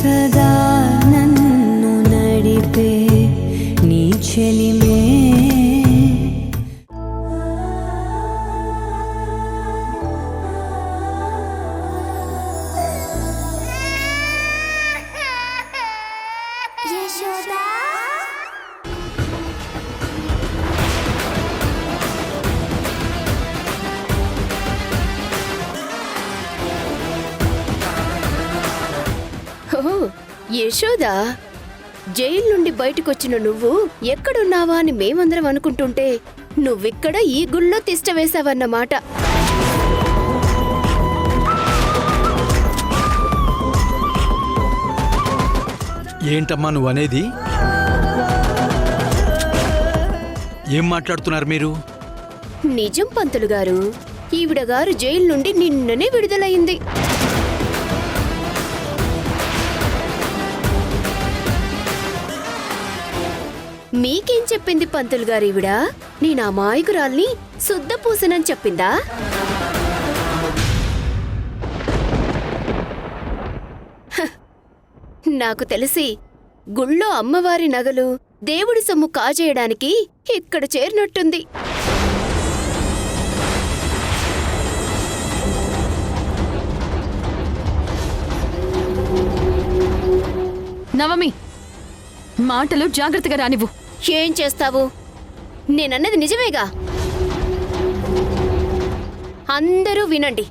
సదా నన్ను నడిపే నీ చెలిమే యశోదా, జైలు నుండి బయటకొచ్చిన నువ్వు ఎక్కడున్నావా అని మేమందరం అనుకుంటుంటే నువ్విక్కడ ఈ గుళ్ళో తిష్ట వేశావన్నమాట. ఏంటమ్మా నువ్వనేది? ఏం మాట్లాడుతున్నారు మీరు? నిజం పంతులు గారు, ఈవిడ గారు జైలు నుండి నిన్ననే విడుదలయ్యింది. మీకేం చెప్పింది పంతులు గారు? ఈవిడ నేను అమాయకురాల్ని శుద్ధపూసనని చెప్పిందా? నాకు తెలిసి గుళ్ళో అమ్మవారి నగలు దేవుడి సొమ్ము కాజేయడానికి ఇక్కడ చేరినట్టుంది. నవమి, మాటలు జాగ్రత్తగా రానివ్వు. ఏం చేస్తావు? నేనన్నది నిజమేగా. అందరూ వినండి,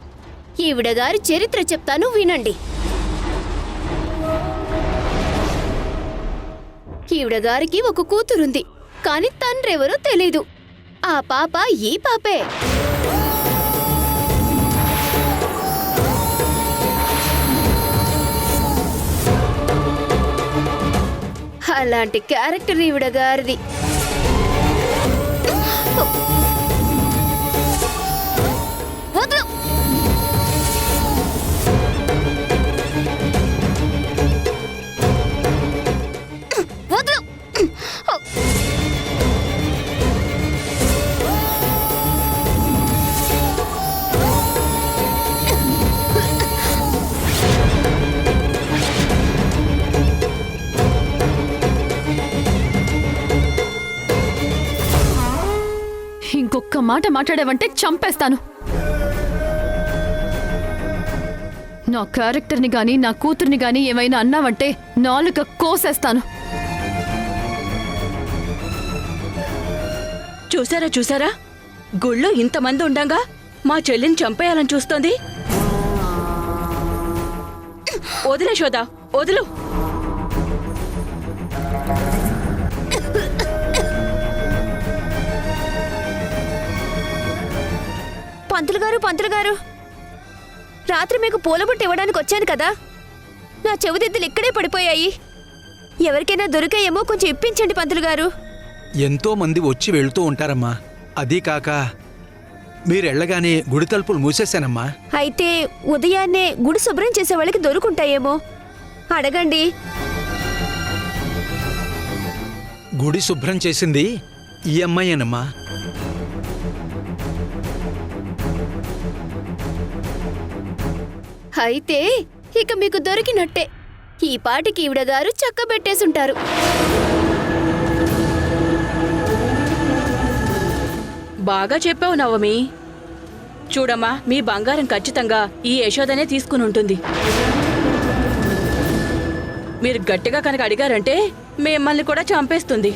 ఈవిడ గారి చరిత్ర చెప్తాను, వినండి. ఈవిడ గారికి ఒక కూతురుంది, కాని తండ్రెవరో తెలీదు. ఆ పాప ఈ పాపే. అలాంటి క్యారెక్టర్ ఈవిడ గారిది. వదలు. వదలు. ఇంకొక్క మాట మాట్లాడావంటే చంపేస్తాను. నా క్యారెక్టర్ని గాని నా కూతుర్ని గాని ఏమైనా అన్నావంటే నాలుక కోసేస్తాను. చూసారా చూసారా, గుళ్ళో ఇంతమంది ఉండంగా మా చెల్లిని చంపేయాలని చూస్తోంది. వదిలే శోదా, వదులు. పంతులు గారు, రాత్రి మీకు పూలబుట్ట ఇవ్వడానికి వచ్చాను కదా, నా చెవిదిద్దులు ఇక్కడే పడిపోయాయి. ఎవరికైనా దొరికాయేమో కొంచెం ఇప్పించండి పంతులు గారు. ఎంతో మంది వచ్చి వెళ్తూ ఉంటారమ్మా. అదీ కాక మీరెళ్ళగానే గుడి తలుపులు మూసేశానమ్మా. అయితే ఉదయాన్నే గుడి శుభ్రం చేసే వాళ్ళకి దొరుకుంటాయేమో, అడగండి. గుడి శుభ్రం చేసింది ఈ అమ్మాయేనమ్మా. అయితే ఇక మీకు దొరికినట్టే. ఈ పాటికి ఈవిడ గారు చక్కబెట్టేసుంటారు. బాగా చెప్పావు నవమి. చూడమ్మా, మీ బంగారం ఖచ్చితంగా ఈ యశోదనే తీసుకుని ఉంటుంది. మీరు గట్టిగా కనుక అడిగారంటే మిమ్మల్ని కూడా చంపేస్తుంది.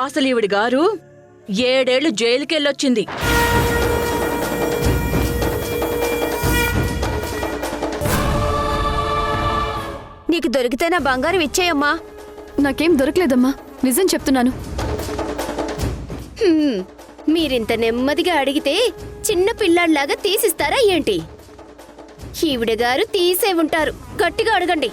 అసలు ఈవిడి గారు 7 ఏళ్లు జైలుకెళ్ళొచ్చింది. నీకు దొరికితే నా బంగారం ఇచ్చేయమ్మా. నాకేం దొరకలేదమ్మా, నిజం చెప్తున్నాను. మీరింత నెమ్మదిగా అడిగితే చిన్న పిల్లాడిలాగా తీసిస్తారా ఏంటి? ఈవిడ గారు తీసే ఉంటారు. గట్టిగా అడగండి.